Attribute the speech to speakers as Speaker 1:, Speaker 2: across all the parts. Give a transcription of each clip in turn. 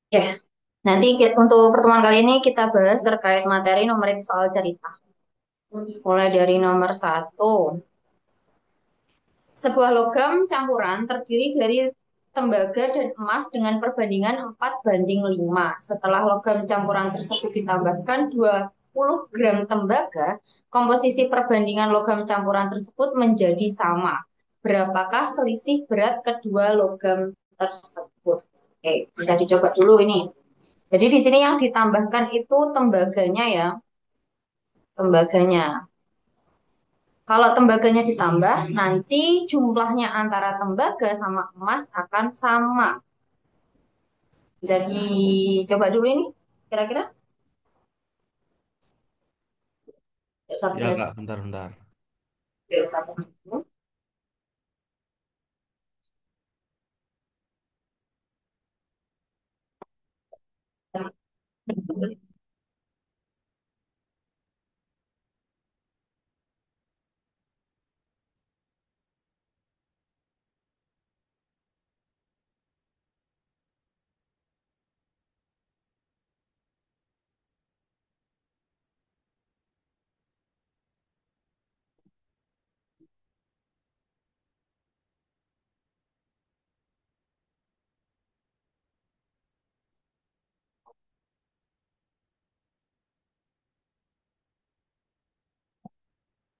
Speaker 1: Ya, nanti untuk pertemuan kali ini kita bahas terkait materi numerik soal cerita. Mulai dari nomor satu. Sebuah logam campuran terdiri dari tembaga dan emas dengan perbandingan 4:5. Setelah logam campuran tersebut ditambahkan 20 gram tembaga, komposisi perbandingan logam campuran tersebut menjadi sama. Berapakah selisih berat kedua logam tersebut? Oke, bisa dicoba dulu ini. Jadi di sini yang ditambahkan itu tembaganya ya, tembaganya. Kalau tembaganya ditambah, nanti jumlahnya antara tembaga sama emas akan sama. Bisa dicoba dulu ini, kira-kira? Ya, satu
Speaker 2: Ya
Speaker 1: menit.
Speaker 2: Kak, bentar-bentar.
Speaker 1: Ya, satu menit.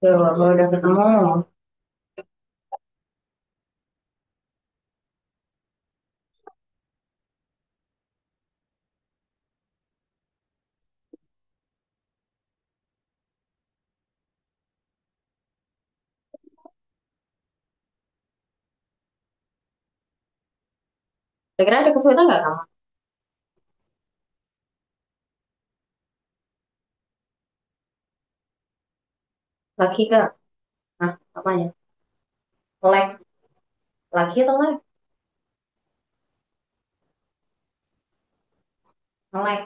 Speaker 1: Tuh, kalau udah ketemu. Kira-kira ada kesulitan nggak kamu? Lagi kak? Nah, apanya? Lag. Lagi atau lag? Lag.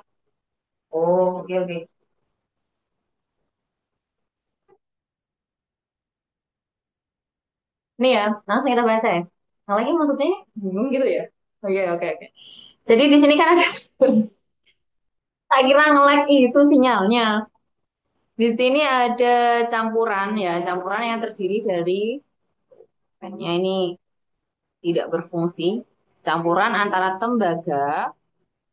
Speaker 1: Oh, oke, oke. Ini ya, langsung kita bahas ya. Nah, lagi maksudnya bingung gitu ya? Oke, oke, oke. Jadi di sini kan ada, tak kira nge-lag itu sinyalnya. Di sini ada campuran ya, campuran yang terdiri dari hanya ini tidak berfungsi, campuran antara tembaga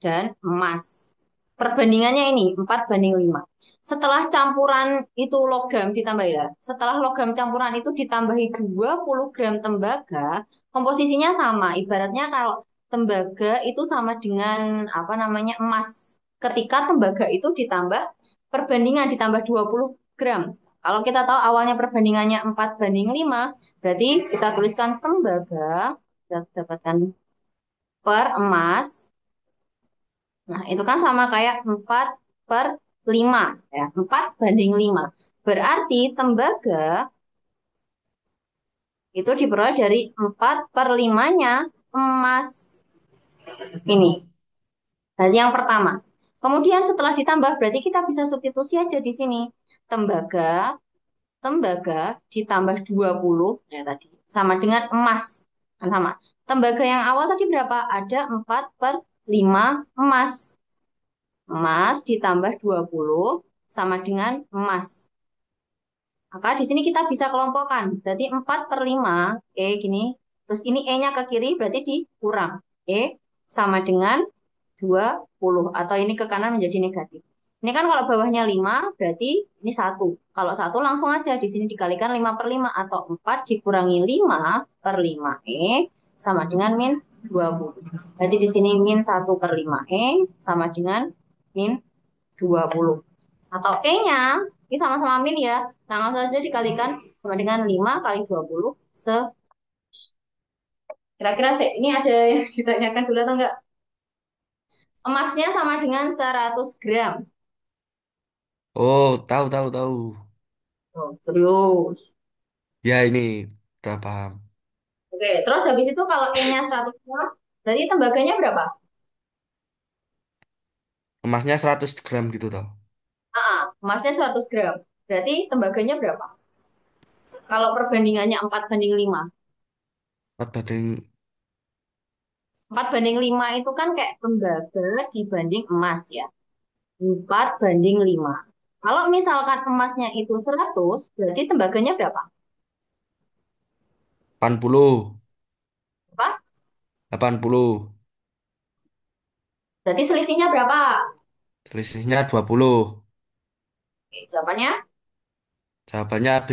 Speaker 1: dan emas. Perbandingannya ini 4:5. Setelah campuran itu logam ditambah ya, setelah logam campuran itu ditambahi 20 gram tembaga, komposisinya sama. Ibaratnya kalau tembaga itu sama dengan apa namanya emas. Ketika tembaga itu ditambah perbandingan ditambah 20 gram. Kalau kita tahu awalnya perbandingannya 4:5, berarti kita tuliskan tembaga, kita dapatkan per emas. Nah, itu kan sama kayak 4/5 ya, 4:5. Berarti tembaga itu diperoleh dari 4/5-nya emas ini. Nah, yang pertama. Kemudian setelah ditambah berarti kita bisa substitusi aja di sini. Tembaga, tembaga ditambah 20 ya tadi sama dengan emas. Kan sama. Tembaga yang awal tadi berapa? Ada 4/5 emas. Emas ditambah 20 sama dengan emas. Maka di sini kita bisa kelompokkan. Berarti 4/5, gini. Terus ini E-nya ke kiri, berarti dikurang. E sama dengan 20. Atau ini ke kanan menjadi negatif. Ini kan kalau bawahnya 5, berarti ini 1. Kalau 1 langsung aja. Di sini dikalikan 5/5. Atau 4 dikurangi 5/5. Sama dengan min 20. Berarti di sini min 1/5. Sama dengan min 20. Atau E-nya, ini sama-sama min ya. Nah, langsung saja dikalikan sama dengan 5 kali 20. Kira-kira sih, ini ada yang ditanyakan dulu atau enggak? Emasnya sama dengan 100 gram.
Speaker 2: Oh, tahu tahu tahu.
Speaker 1: Oh, serius.
Speaker 2: Ya ini udah paham.
Speaker 1: Oke, terus habis itu kalau E-nya 100 gram, berarti tembaganya berapa?
Speaker 2: Emasnya 100 gram gitu toh.
Speaker 1: Emasnya 100 gram. Berarti tembaganya berapa? Kalau perbandingannya 4:5.
Speaker 2: 4 banding
Speaker 1: 4 banding 5 itu kan kayak tembaga dibanding emas ya. 4 banding 5. Kalau misalkan emasnya itu 100, berarti tembaganya berapa?
Speaker 2: 80.
Speaker 1: Apa?
Speaker 2: 80.
Speaker 1: Berarti selisihnya berapa?
Speaker 2: Selisihnya 20.
Speaker 1: Oke, jawabannya
Speaker 2: Jawabannya B.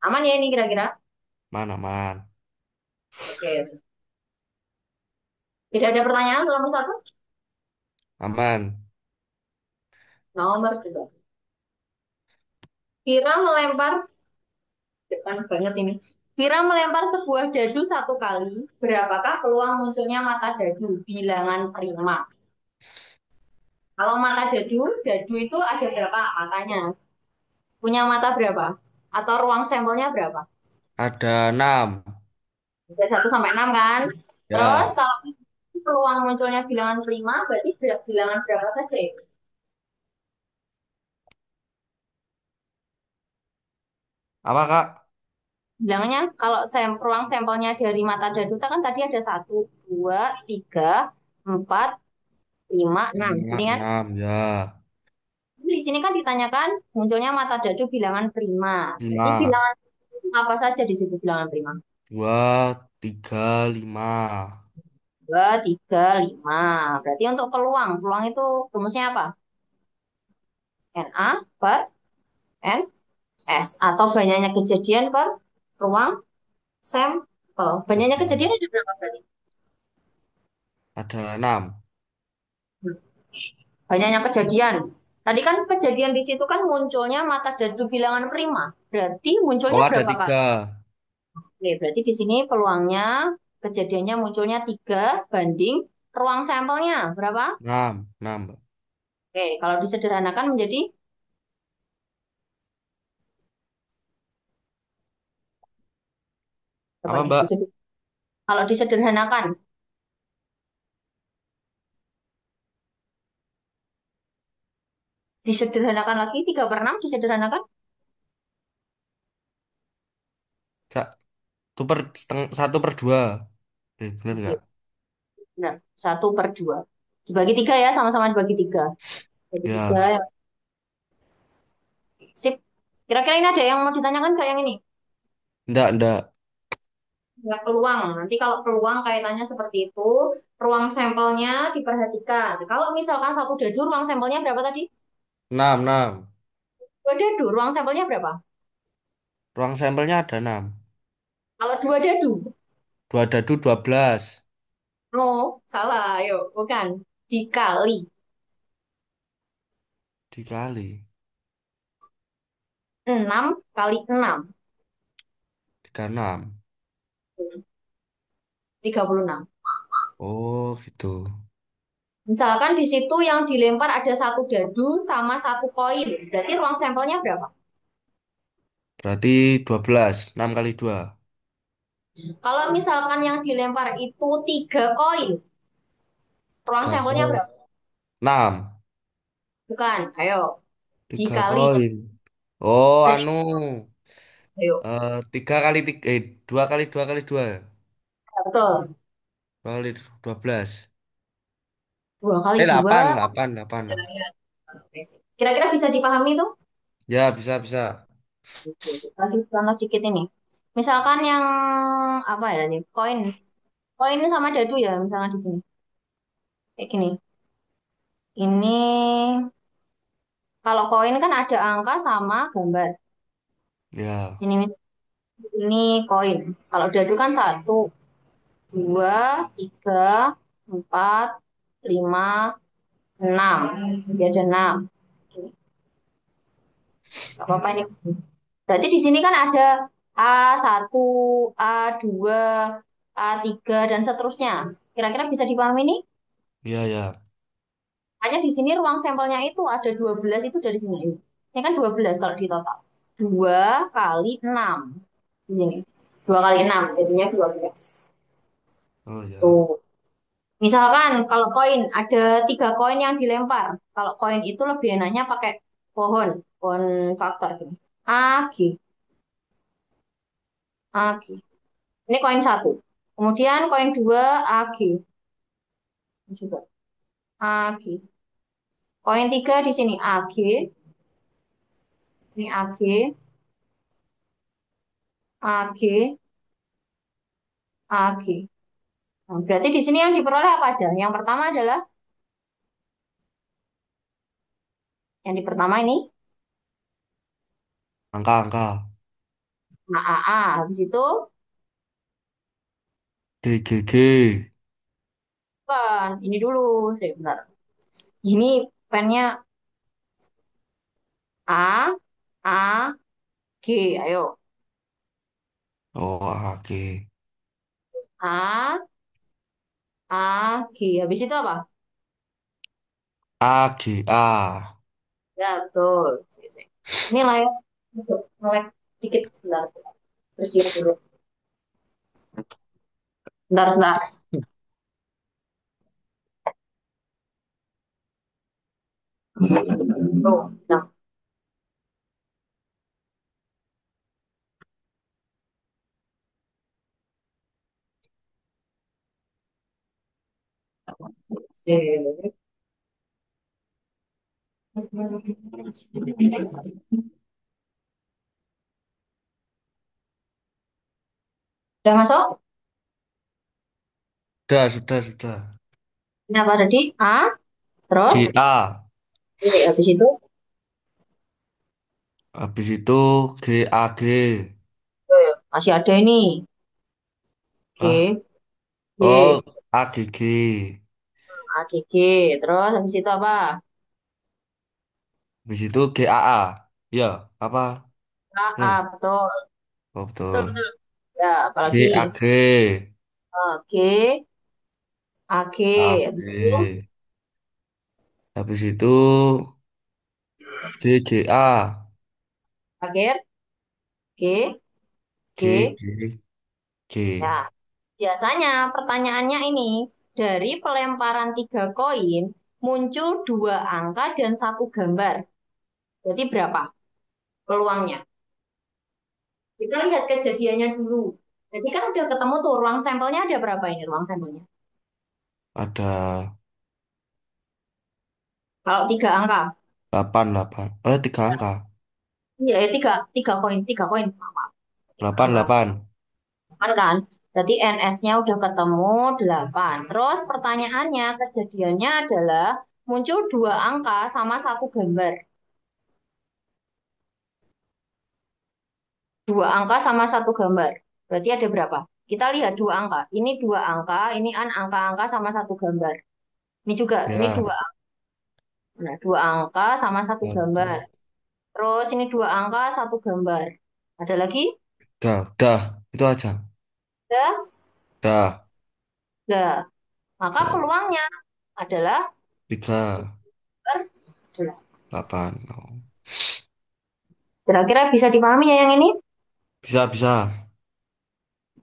Speaker 1: aman ya ini kira-kira?
Speaker 2: Mana, man?
Speaker 1: Oke, tidak ada pertanyaan nomor satu?
Speaker 2: Aman.
Speaker 1: Nomor dua. Vira melempar, depan banget ini. Vira melempar sebuah dadu 1 kali. Berapakah peluang munculnya mata dadu? Bilangan prima. Kalau mata dadu, dadu itu ada berapa matanya? Punya mata berapa? Atau ruang sampelnya berapa?
Speaker 2: Ada 6.
Speaker 1: Ada 1 sampai 6 kan? Terus
Speaker 2: Ya.
Speaker 1: kalau peluang munculnya bilangan prima, berarti bilangan berapa saja itu?
Speaker 2: Apa, Kak?
Speaker 1: Bilangannya kalau ruang sampelnya dari mata daduta kan tadi ada 1, 2, 3, 4, 5, 6.
Speaker 2: Lima,
Speaker 1: Jadi kan
Speaker 2: 6. Ya.
Speaker 1: di sini kan ditanyakan munculnya mata dadu bilangan prima. Berarti
Speaker 2: 5.
Speaker 1: bilangan apa saja di situ bilangan prima?
Speaker 2: 2, 3, 5.
Speaker 1: 2, 3, 5. Berarti untuk peluang, peluang itu rumusnya apa? Na per Ns atau banyaknya kejadian per ruang sampel. Banyaknya
Speaker 2: Sampel.
Speaker 1: kejadian ada berapa berarti?
Speaker 2: Ada 6.
Speaker 1: Banyaknya kejadian. Tadi kan kejadian di situ kan munculnya mata dadu bilangan prima. Berarti
Speaker 2: Oh,
Speaker 1: munculnya
Speaker 2: ada
Speaker 1: berapa kali?
Speaker 2: 3.
Speaker 1: Oke, berarti di sini peluangnya kejadiannya munculnya 3 banding ruang sampelnya. Berapa?
Speaker 2: 6. 6, Mbak.
Speaker 1: Oke, kalau disederhanakan menjadi berapa
Speaker 2: Apa,
Speaker 1: nih?
Speaker 2: Mbak?
Speaker 1: Kalau disederhanakan, disederhanakan lagi 3/6 disederhanakan.
Speaker 2: Sa- 1/2. Bener
Speaker 1: Oke,
Speaker 2: nggak?
Speaker 1: benar. 1/2. Dibagi 3 ya, sama-sama dibagi 3. Bagi 3
Speaker 2: Ya.
Speaker 1: ya. Sip. Kira-kira ini ada yang mau ditanyakan ke yang ini?
Speaker 2: Enggak.
Speaker 1: Ya, peluang. Nanti kalau peluang kaitannya seperti itu, ruang sampelnya diperhatikan. Kalau misalkan satu dadu, ruang sampelnya berapa tadi?
Speaker 2: 6, 6.
Speaker 1: Dua dadu, ruang sampelnya berapa?
Speaker 2: Ruang sampelnya ada 6.
Speaker 1: Kalau dua dadu,
Speaker 2: 2 dadu 12.
Speaker 1: no, salah, ayo, bukan. Dikali
Speaker 2: Dikali.
Speaker 1: 6 kali 6,
Speaker 2: 36.
Speaker 1: 36.
Speaker 2: Oh, gitu.
Speaker 1: Misalkan di situ yang dilempar ada satu dadu sama satu koin. Berarti ruang sampelnya berapa?
Speaker 2: Berarti 12. 6 kali 2.
Speaker 1: Kalau misalkan yang dilempar itu 3 koin, ruang
Speaker 2: 3
Speaker 1: sampelnya
Speaker 2: koin.
Speaker 1: berapa?
Speaker 2: 6.
Speaker 1: Bukan, ayo,
Speaker 2: 3
Speaker 1: dikali.
Speaker 2: koin. Oh,
Speaker 1: Tadi,
Speaker 2: anu.
Speaker 1: ayo,
Speaker 2: 3 kali 3. 2 kali 2 kali 2.
Speaker 1: betul.
Speaker 2: 2 kali 12. 8.
Speaker 1: 2 kali 2.
Speaker 2: 8. 8.
Speaker 1: Kira-kira bisa dipahami tuh?
Speaker 2: Ya, bisa.
Speaker 1: Oke, kasih contoh dikit ini. Misalkan yang apa ya nih? Koin. Koin sama dadu ya, misalnya di sini. Kayak gini. Ini kalau koin kan ada angka sama gambar.
Speaker 2: Ya.
Speaker 1: Sini ini koin. Kalau dadu kan 1, 2, 3, 4, 5, 6. Jadi ada 6. Oke, nggak apa-apa ini. Berarti di sini kan ada A1, A2, A3, dan seterusnya. Kira-kira bisa dipahami nih?
Speaker 2: Ya.
Speaker 1: Hanya di sini ruang sampelnya itu ada 12 itu dari sini. Ini kan 12 kalau di total. 2 kali 6 di sini. 2 kali 6 jadinya 12.
Speaker 2: Oh, ya.
Speaker 1: Tuh. Misalkan kalau koin ada 3 koin yang dilempar. Kalau koin itu lebih enaknya pakai pohon faktor gini. A, G, A, G. Ini koin 1. Kemudian koin 2 AG juga AG. Koin 3 di sini AG, ini AG, AG, AG. Nah, berarti di sini yang diperoleh apa aja? Yang pertama adalah yang di pertama ini
Speaker 2: Angka-angka.
Speaker 1: AAA. Habis itu
Speaker 2: GGG.
Speaker 1: kan ini dulu, sebentar. Ini pennya A, A, G. Ayo.
Speaker 2: Oh, AG.
Speaker 1: A, A, G. Habis itu apa?
Speaker 2: AGA.
Speaker 1: Ya, betul. Sik, sik. Ini layar untuk melek dikit sebentar. Bersihin dulu. Sebentar, sebentar. Tuh, nah. Sik. Udah masuk?
Speaker 2: Sudah.
Speaker 1: Ini apa tadi? A, terus
Speaker 2: GA.
Speaker 1: B. Habis itu
Speaker 2: Habis itu GAG.
Speaker 1: B. Masih ada ini.
Speaker 2: Ah,
Speaker 1: G,
Speaker 2: oh,
Speaker 1: G,
Speaker 2: AGG.
Speaker 1: A, G, G. Terus habis itu apa?
Speaker 2: Habis itu GAA. Ya, apa?
Speaker 1: A,
Speaker 2: Bener.
Speaker 1: A, betul.
Speaker 2: Oh,
Speaker 1: Betul,
Speaker 2: betul.
Speaker 1: betul. Ya, apalagi?
Speaker 2: GAG.
Speaker 1: G, A, G. Habis itu
Speaker 2: AG. Habis itu GGA.
Speaker 1: akhir G,
Speaker 2: G,
Speaker 1: G.
Speaker 2: G,
Speaker 1: Ya,
Speaker 2: G.
Speaker 1: biasanya pertanyaannya ini dari pelemparan tiga koin muncul dua angka dan satu gambar. Berarti berapa peluangnya? Kita lihat kejadiannya dulu. Jadi kan udah ketemu tuh ruang sampelnya ada berapa ini ruang sampelnya?
Speaker 2: Ada
Speaker 1: Kalau tiga angka,
Speaker 2: 8. Tiga angka.
Speaker 1: iya ya tiga koin, maaf, tiga
Speaker 2: 8,
Speaker 1: angka,
Speaker 2: 8.
Speaker 1: 8 kan? Berarti NS-nya udah ketemu 8. Terus pertanyaannya, kejadiannya adalah muncul dua angka sama satu gambar. Dua angka sama satu gambar. Berarti ada berapa? Kita lihat dua angka. Ini dua angka, ini an angka-angka sama satu gambar. Ini juga, ini
Speaker 2: Ya,
Speaker 1: dua, nah, dua angka sama satu gambar.
Speaker 2: satu.
Speaker 1: Terus ini dua angka, satu gambar. Ada lagi?
Speaker 2: Udah. Itu aja.
Speaker 1: Ada?
Speaker 2: Udah.
Speaker 1: Enggak. Maka
Speaker 2: Udah.
Speaker 1: peluangnya adalah
Speaker 2: 3,
Speaker 1: adalah.
Speaker 2: 8. Oh.
Speaker 1: Kira-kira bisa dipahami ya yang ini?
Speaker 2: Bisa.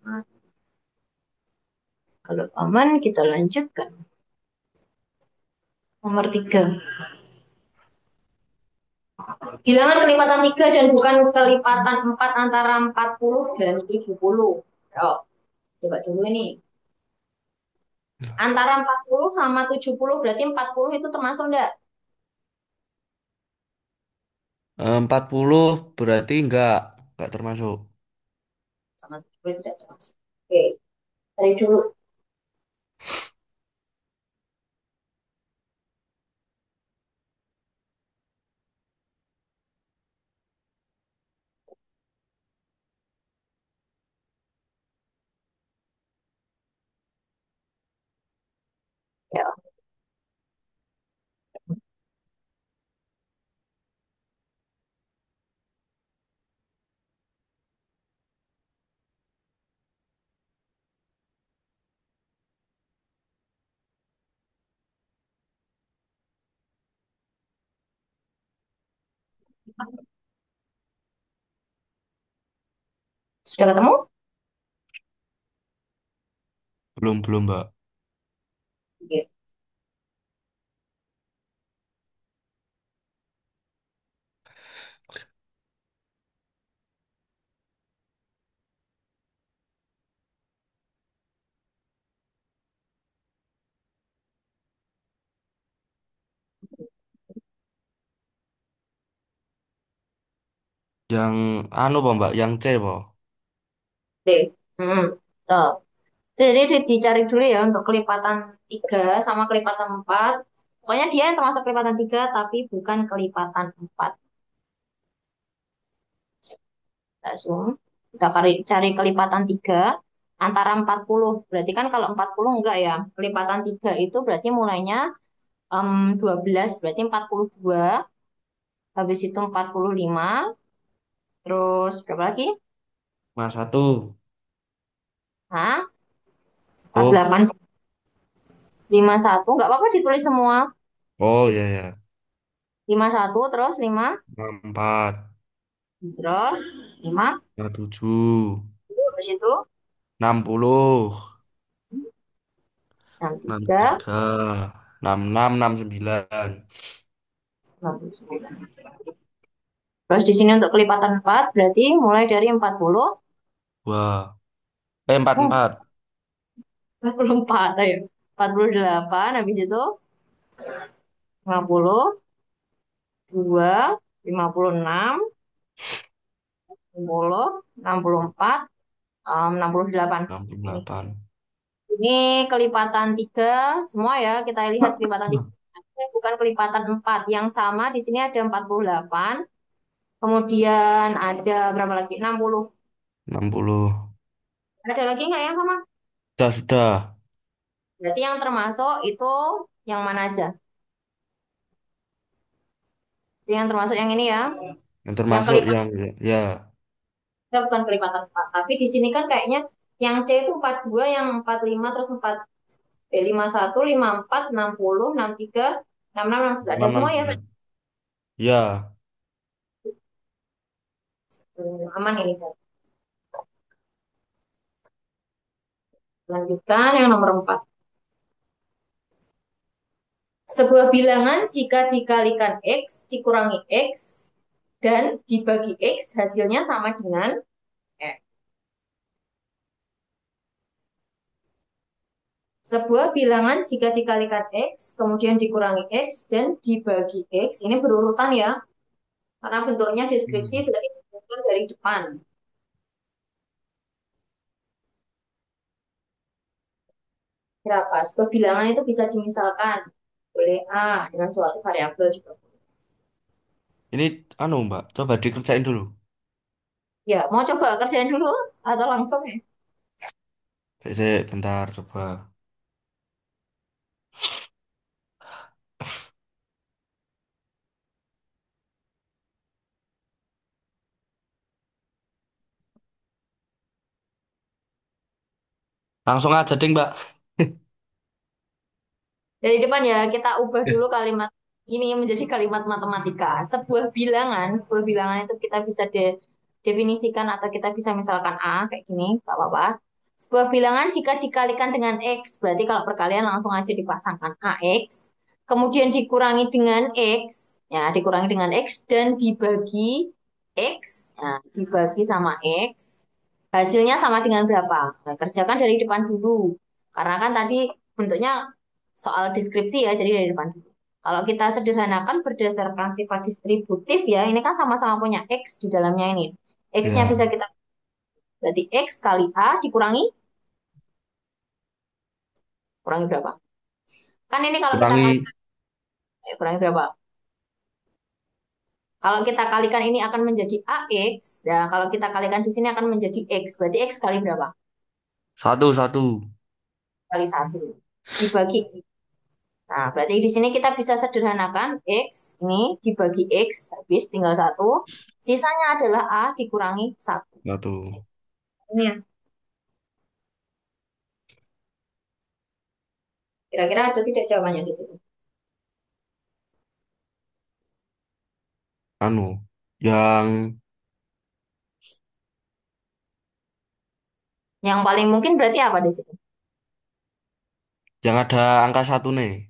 Speaker 1: Nah, kalau aman, kita lanjutkan. Nomor tiga. Bilangan kelipatan tiga dan bukan kelipatan empat antara 40 dan 70. Oh, coba dulu ini. Antara 40 sama 70 berarti 40 itu termasuk enggak?
Speaker 2: 40 berarti enggak termasuk.
Speaker 1: Sama 70 tidak termasuk. Oke, dari dulu. Ya, sudah ketemu?
Speaker 2: Belum, Mbak.
Speaker 1: Oke.
Speaker 2: Yang anu po Mbak, yang C po.
Speaker 1: D. Hmm. Tuh. Jadi dicari dulu ya untuk kelipatan 3 sama kelipatan 4. Pokoknya dia yang termasuk kelipatan 3 tapi bukan kelipatan 4. Langsung kita cari kelipatan 3 antara 40. Berarti kan kalau 40 enggak ya. Kelipatan 3 itu berarti mulainya 12, berarti 42. Habis itu 45. Terus berapa lagi?
Speaker 2: Mas satu.
Speaker 1: Hah?
Speaker 2: Oh,
Speaker 1: 48, 51. Enggak apa-apa ditulis semua.
Speaker 2: oh ya ya.
Speaker 1: 51 terus 5.
Speaker 2: 64,
Speaker 1: Terus 5.
Speaker 2: 57,
Speaker 1: Habis itu
Speaker 2: 60,
Speaker 1: 63.
Speaker 2: 63, 66, 69.
Speaker 1: 99. Terus di sini untuk kelipatan 4 berarti mulai dari 40.
Speaker 2: Wah, 44,
Speaker 1: 44 ayo. 48 habis itu 52, 56, 60, 64, 68.
Speaker 2: 68.
Speaker 1: Ini kelipatan 3 semua ya. Kita lihat kelipatan 3. Ini bukan kelipatan 4. Yang sama di sini ada 48. Kemudian ada berapa lagi? 60.
Speaker 2: 60.
Speaker 1: Ada lagi nggak yang sama?
Speaker 2: Sudah.
Speaker 1: Berarti yang termasuk itu yang mana aja? Yang termasuk yang ini ya.
Speaker 2: Yang
Speaker 1: Yang
Speaker 2: termasuk
Speaker 1: kelipatan
Speaker 2: yang ya,
Speaker 1: tiga bukan kelipatan 4. Tapi di sini kan kayaknya yang C itu 42, yang 45 terus 51, 54, 60, 63, 66, 69. Ada
Speaker 2: 6,
Speaker 1: semua ya.
Speaker 2: 69. Ya,
Speaker 1: Aman ini kan. Lanjutkan yang nomor 4. Sebuah bilangan jika dikalikan X dikurangi X dan dibagi X hasilnya sama dengan X. Sebuah bilangan jika dikalikan X kemudian dikurangi X dan dibagi X. Ini berurutan ya. Karena bentuknya deskripsi
Speaker 2: hmm.
Speaker 1: berarti dibentukkan dari depan. Berapa? Sebuah bilangan itu bisa dimisalkan oleh A dengan suatu variabel juga.
Speaker 2: Ini anu Mbak, coba dikerjain dulu.
Speaker 1: Ya, mau coba kerjain dulu atau langsung ya?
Speaker 2: Bentar, coba. Langsung aja deh Mbak.
Speaker 1: Dari depan ya, kita ubah dulu kalimat ini menjadi kalimat matematika. Sebuah bilangan itu kita bisa definisikan atau kita bisa misalkan A, kayak gini, nggak apa-apa. Sebuah bilangan jika dikalikan dengan X, berarti kalau perkalian langsung aja dipasangkan AX, kemudian dikurangi dengan X, ya dikurangi dengan X, dan dibagi X, ya, dibagi sama X, hasilnya sama dengan berapa? Nah, kerjakan dari depan dulu. Karena kan tadi bentuknya soal deskripsi ya, jadi dari depan dulu. Kalau kita sederhanakan berdasarkan sifat distributif ya, ini kan sama-sama punya X di dalamnya ini. X-nya
Speaker 2: Ya,
Speaker 1: bisa kita, berarti X kali A dikurangi, kurangi berapa? Kan ini kalau kita
Speaker 2: kurangi
Speaker 1: kalikan, kurangi berapa? Kalau kita kalikan ini akan menjadi AX, ya kalau kita kalikan di sini akan menjadi X, berarti X kali berapa?
Speaker 2: satu satu.
Speaker 1: Kali satu. Dibagi. Nah, berarti di sini kita bisa sederhanakan X ini dibagi X, habis tinggal satu. Sisanya adalah A dikurangi satu.
Speaker 2: Satu.
Speaker 1: Ini ya. Kira-kira ada tidak jawabannya di sini?
Speaker 2: Anu, yang
Speaker 1: Yang paling mungkin berarti apa di sini?
Speaker 2: yang ada angka satu nih.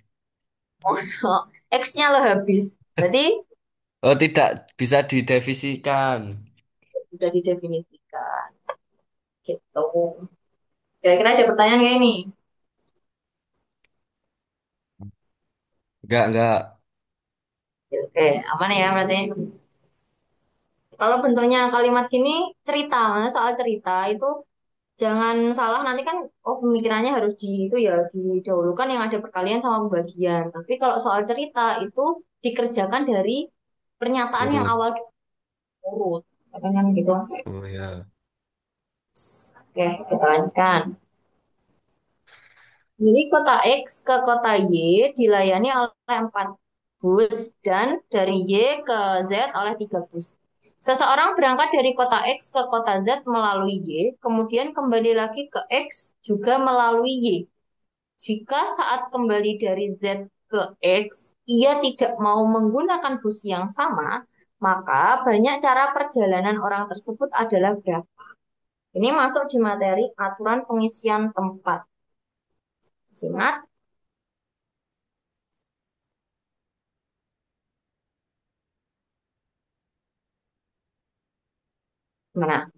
Speaker 1: Mosok X-nya lo habis. Berarti
Speaker 2: Oh, tidak bisa didefisikan.
Speaker 1: bisa didefinisikan. Gitu. Kira-kira ada pertanyaan kayak ini?
Speaker 2: Enggak, enggak.
Speaker 1: Oke, aman ya berarti. Kalau bentuknya kalimat gini cerita, maksudnya soal cerita itu jangan salah nanti kan oh pemikirannya harus di itu ya didahulukan yang ada perkalian sama pembagian. Tapi kalau soal cerita itu dikerjakan dari pernyataan yang
Speaker 2: Urut.
Speaker 1: awal urut. Katanya gitu.
Speaker 2: Oh ya.
Speaker 1: Oke, kita lanjutkan. Jadi kota X ke kota Y dilayani oleh 4 bus dan dari Y ke Z oleh 3 bus. Seseorang berangkat dari kota X ke kota Z melalui Y, kemudian kembali lagi ke X juga melalui Y. Jika saat kembali dari Z ke X, ia tidak mau menggunakan bus yang sama, maka banyak cara perjalanan orang tersebut adalah berapa? Ini masuk di materi aturan pengisian tempat. Ingat, mana?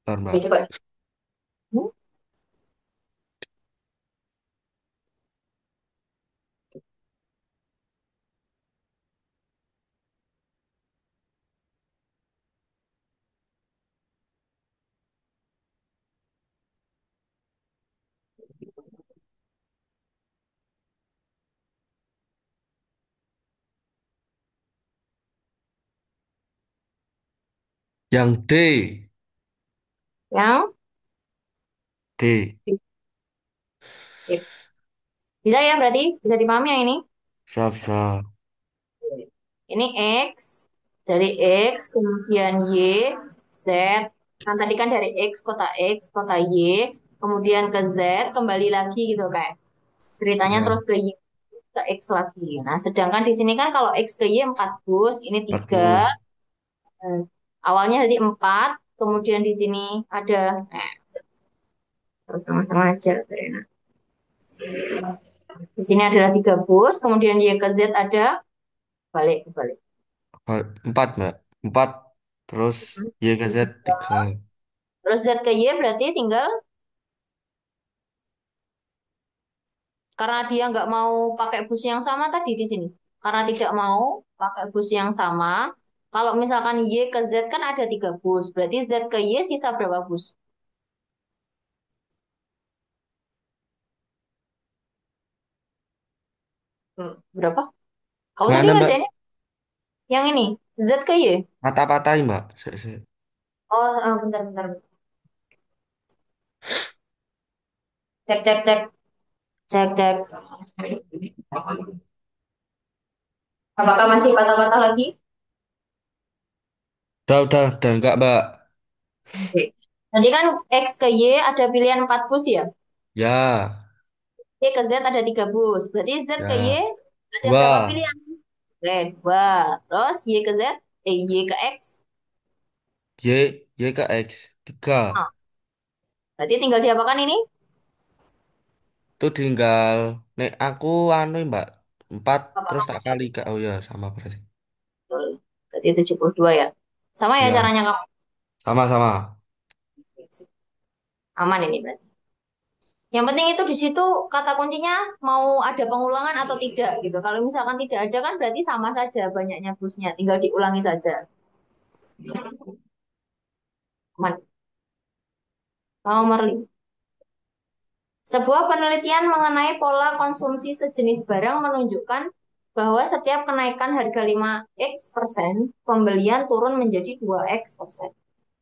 Speaker 2: Bentar,
Speaker 1: Oke,
Speaker 2: Mbak.
Speaker 1: coba. Hmm?
Speaker 2: Yang D.
Speaker 1: Yang
Speaker 2: D.
Speaker 1: bisa ya berarti bisa dipahami yang ini.
Speaker 2: Bisa, bisa.
Speaker 1: Ini X, dari X, kemudian Y, Z. Kan tadi kan dari X, kota Y, kemudian ke Z, kembali lagi gitu kayak. Ceritanya
Speaker 2: Ya.
Speaker 1: terus ke Y, ke X lagi. Nah, sedangkan di sini kan kalau X ke Y 4 bus, ini 3.
Speaker 2: 4 bus.
Speaker 1: Awalnya jadi 4, kemudian di sini ada, terus tengah-tengah aja, biar enak. Di sini adalah 3 bus, kemudian Y ke Z ada balik.
Speaker 2: 4, Mbak. 4. Terus Y ke Z 3.
Speaker 1: Terus Z ke Y berarti tinggal karena dia nggak mau pakai bus yang sama tadi di sini. Karena tidak mau pakai bus yang sama. Kalau misalkan Y ke Z kan ada 3 bus. Berarti Z ke Y sisa berapa bus? Berapa? Kamu tadi
Speaker 2: Mana, Mbak?
Speaker 1: ngerjainnya yang ini. Z ke Y.
Speaker 2: Mata-matahin, Mbak.
Speaker 1: Oh, bentar. Cek. Cek. Apakah masih patah-patah lagi?
Speaker 2: Udah enggak, Mbak.
Speaker 1: Oke. Nanti kan X ke Y ada pilihan 4 bus ya.
Speaker 2: Ya,
Speaker 1: Y ke Z ada 3 bus. Berarti Z ke Y
Speaker 2: ya.
Speaker 1: ada berapa
Speaker 2: 2.
Speaker 1: pilihan? Oke, 2. Terus Y ke Z, Y ke X.
Speaker 2: Y ke X. 3.
Speaker 1: Ah, berarti tinggal diapakan ini?
Speaker 2: Itu tinggal. Nek aku anu, Mbak. 4 terus
Speaker 1: Apa?
Speaker 2: tak kali, Kak. Oh ya, sama berarti.
Speaker 1: Betul. Berarti 72 ya. Sama ya
Speaker 2: Ya,
Speaker 1: caranya kamu.
Speaker 2: sama-sama.
Speaker 1: Aman ini berarti. Yang penting itu di situ kata kuncinya mau ada pengulangan atau tidak gitu. Kalau misalkan tidak ada kan berarti sama saja banyaknya busnya. Tinggal diulangi saja. Aman. Nomor 5. Sebuah penelitian mengenai pola konsumsi sejenis barang menunjukkan bahwa setiap kenaikan harga 5x%, pembelian turun menjadi 2x%.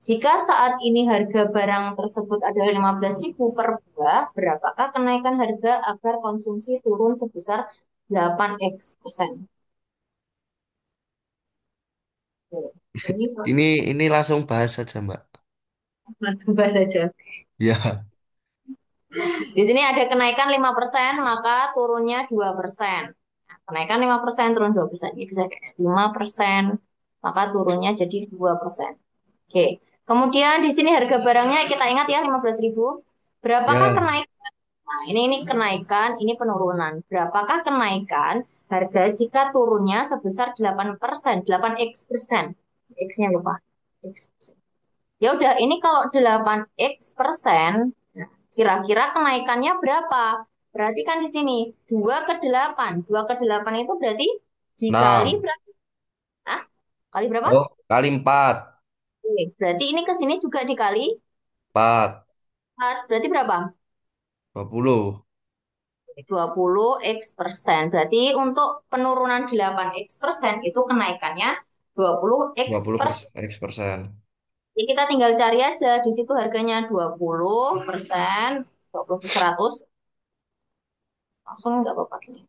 Speaker 1: Jika saat ini harga barang tersebut adalah 15.000 per buah, berapakah kenaikan harga agar konsumsi turun sebesar 8x%? Ini
Speaker 2: Ini langsung bahas saja, Mbak.
Speaker 1: coba saja.
Speaker 2: Ya,
Speaker 1: Di sini ada kenaikan 5%, maka turunnya 2%. Nah, kenaikan 5%, turun 2%. Ini bisa kayak 5%, maka turunnya jadi 2%. Oke. Kemudian di sini harga barangnya kita ingat ya 15.000. Berapakah
Speaker 2: ya.
Speaker 1: kenaikan? Nah, ini kenaikan, ini penurunan. Berapakah kenaikan harga jika turunnya sebesar 8%, 8x%? X-nya lupa. X persen. Ya udah, ini kalau 8x%, kira-kira kenaikannya berapa? Berarti kan di sini 2 ke 8. 2 ke 8 itu berarti dikali
Speaker 2: 6.
Speaker 1: berapa? Hah? Kali berapa?
Speaker 2: Oh, kali 4.
Speaker 1: Oke, berarti ini ke sini juga dikali
Speaker 2: 4.
Speaker 1: 4. Berarti berapa?
Speaker 2: 20.
Speaker 1: 20 X persen. Berarti untuk penurunan 8 X persen itu kenaikannya 20 X persen.
Speaker 2: X persen.
Speaker 1: Jadi kita tinggal cari aja di situ harganya 20%, 20 per 100, langsung nggak apa-apa gini.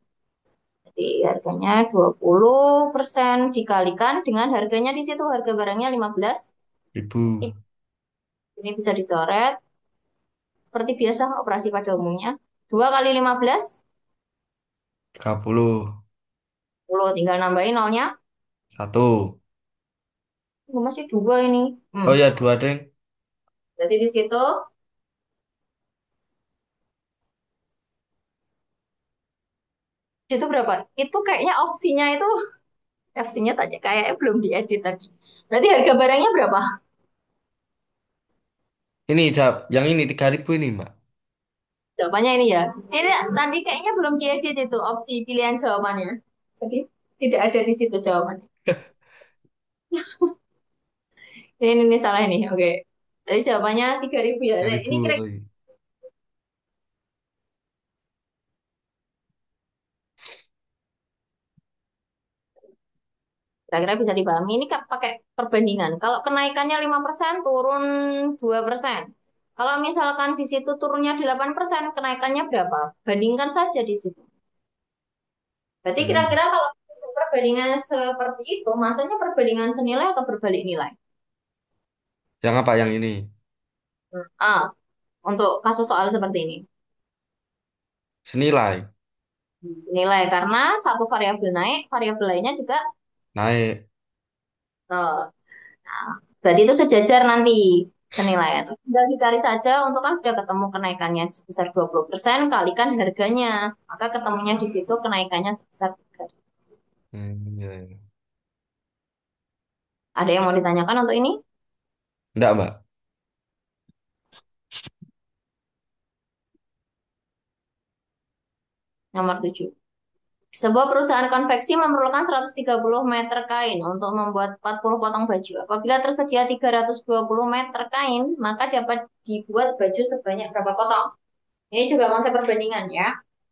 Speaker 1: Jadi harganya 20% dikalikan dengan harganya di situ harga barangnya 15.
Speaker 2: Ribu.
Speaker 1: Ini bisa dicoret seperti biasa operasi pada umumnya. 2 kali 15,
Speaker 2: 30.
Speaker 1: 10. Tinggal nambahin nolnya.
Speaker 2: 1.
Speaker 1: Oh, masih 2 ini.
Speaker 2: Oh ya, 2 deng.
Speaker 1: Jadi di situ berapa? Itu kayaknya opsinya tadi kayak belum diedit tadi. Berarti harga barangnya berapa?
Speaker 2: Ini jawab. Yang ini 3.000 ini, Mbak.
Speaker 1: Jawabannya ini ya. Ini tadi kayaknya belum diedit itu opsi pilihan jawabannya. Jadi tidak ada di situ jawabannya. Ini salah ini. Oke. Jadi jawabannya 3.000 ya.
Speaker 2: 3.000.
Speaker 1: Ini
Speaker 2: Oh, iya.
Speaker 1: kira-kira bisa dipahami. Ini kan pakai perbandingan. Kalau kenaikannya 5%, turun 2%. Kalau misalkan di situ turunnya 8%, kenaikannya berapa? Bandingkan saja di situ. Berarti
Speaker 2: Hmm.
Speaker 1: kira-kira kalau perbandingan seperti itu, maksudnya perbandingan senilai atau berbalik nilai?
Speaker 2: Yang apa yang ini?
Speaker 1: Ah, untuk kasus soal seperti ini.
Speaker 2: Senilai.
Speaker 1: Nilai karena satu variabel naik, variabel lainnya juga
Speaker 2: Naik.
Speaker 1: eh, nah, berarti itu sejajar nanti penilaian. Tinggal dicari saja untuk kan sudah ketemu kenaikannya sebesar 20% kalikan harganya. Maka ketemunya di situ kenaikannya sebesar 3.
Speaker 2: Iya, iya.
Speaker 1: Ada yang mau ditanyakan untuk ini?
Speaker 2: Enggak, Mbak.
Speaker 1: Nomor 7. Sebuah perusahaan konveksi memerlukan 130 meter kain untuk membuat 40 potong baju. Apabila tersedia 320 meter kain, maka dapat dibuat baju sebanyak berapa potong? Ini juga konsep perbandingan ya.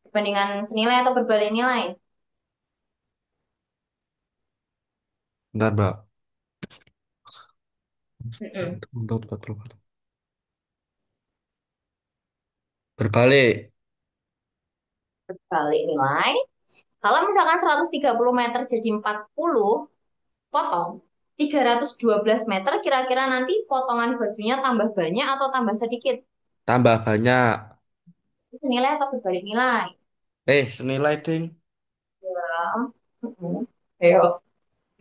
Speaker 1: Perbandingan senilai atau berbalik nilai.
Speaker 2: Bentar, Mbak.
Speaker 1: Mm-mm.
Speaker 2: 40. Berbalik.
Speaker 1: Berbalik nilai. Kalau misalkan 130 meter jadi 40 potong, 312 meter kira-kira nanti potongan bajunya tambah banyak atau tambah sedikit?
Speaker 2: Tambah banyak.
Speaker 1: Itu nilai atau berbalik nilai?
Speaker 2: Senilai, ding.
Speaker 1: Ya. Mm-mm. Ayo,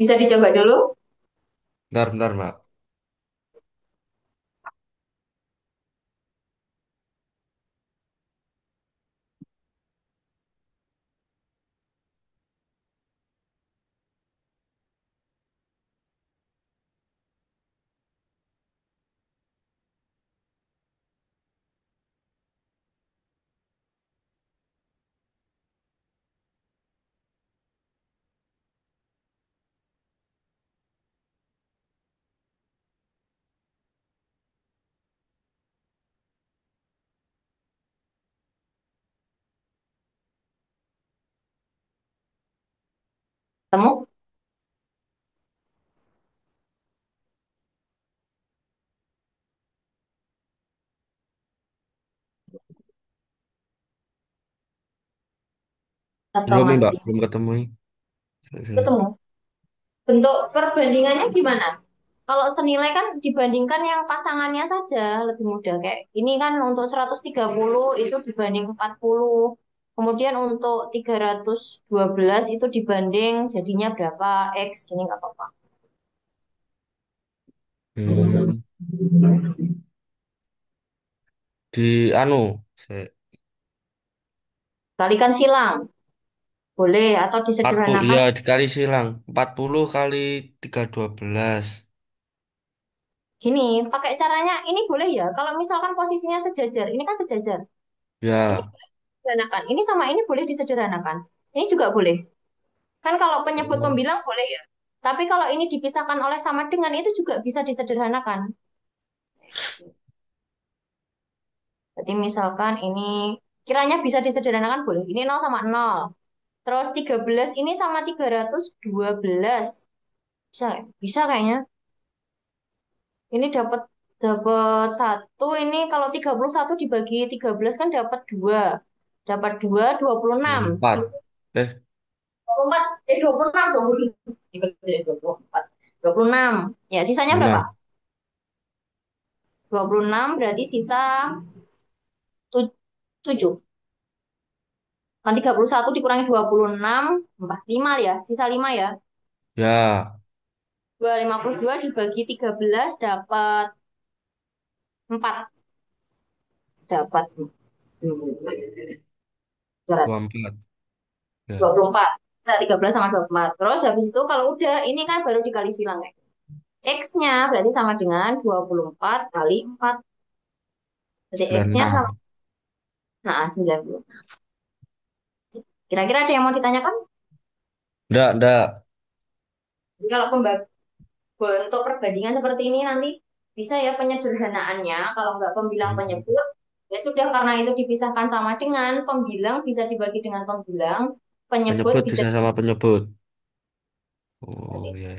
Speaker 1: bisa dicoba dulu.
Speaker 2: Bentar, bentar, Mbak.
Speaker 1: Temu atau
Speaker 2: Belum nih, Mbak.
Speaker 1: masih
Speaker 2: Belum ketemu.
Speaker 1: ketemu? Bentuk perbandingannya gimana? Kalau senilai kan dibandingkan yang pasangannya saja lebih mudah. Kayak ini kan untuk 130 itu dibanding 40. Kemudian untuk 312 itu dibanding jadinya berapa X. Gini nggak apa-apa.
Speaker 2: Hmm. Di anu. Se-
Speaker 1: Kalikan silang. Boleh atau
Speaker 2: 40.
Speaker 1: disederhanakan.
Speaker 2: Iya, dikali silang. 40 kali 312.
Speaker 1: Gini, pakai caranya ini boleh ya. Kalau misalkan posisinya sejajar. Ini kan sejajar. Ini
Speaker 2: Ya.
Speaker 1: sederhanakan. Ini sama ini boleh disederhanakan. Ini juga boleh. Kan kalau penyebut
Speaker 2: Oh.
Speaker 1: pembilang boleh ya. Tapi kalau ini dipisahkan oleh sama dengan itu juga bisa disederhanakan. Jadi misalkan ini kiranya bisa disederhanakan boleh. Ini 0 sama 0. Terus 13 ini sama 312. Bisa nggak? Bisa kayaknya. Ini dapat dapat satu. Ini kalau 31 dibagi 13 kan dapat 2. Dapat 2, 26.
Speaker 2: 4. Eh,
Speaker 1: 24, 26, 25. Dibagi 24. 26. Ya, sisanya berapa?
Speaker 2: 6.
Speaker 1: 26 berarti sisa 7. Kan 31 dikurangi 26, 45 ya. Sisa 5 ya.
Speaker 2: Ya,
Speaker 1: 252 dibagi 13 dapat 4. Dapat
Speaker 2: 24. Ya.
Speaker 1: 24. Bisa 13 sama 24. Terus habis itu kalau udah ini kan baru dikali silang ya. X-nya berarti sama dengan 24 kali 4. Berarti X-nya sama
Speaker 2: 96.
Speaker 1: 90. Kira-kira ada yang mau ditanyakan?
Speaker 2: Enggak.
Speaker 1: Jadi kalau bentuk perbandingan seperti ini nanti bisa ya penyederhanaannya. Kalau nggak pembilang
Speaker 2: Hmm.
Speaker 1: penyebut, ya sudah karena itu dipisahkan sama dengan pembilang bisa dibagi dengan pembilang, penyebut
Speaker 2: Penyebut
Speaker 1: bisa
Speaker 2: bisa sama penyebut.
Speaker 1: seperti
Speaker 2: Oh,
Speaker 1: itu.
Speaker 2: ya.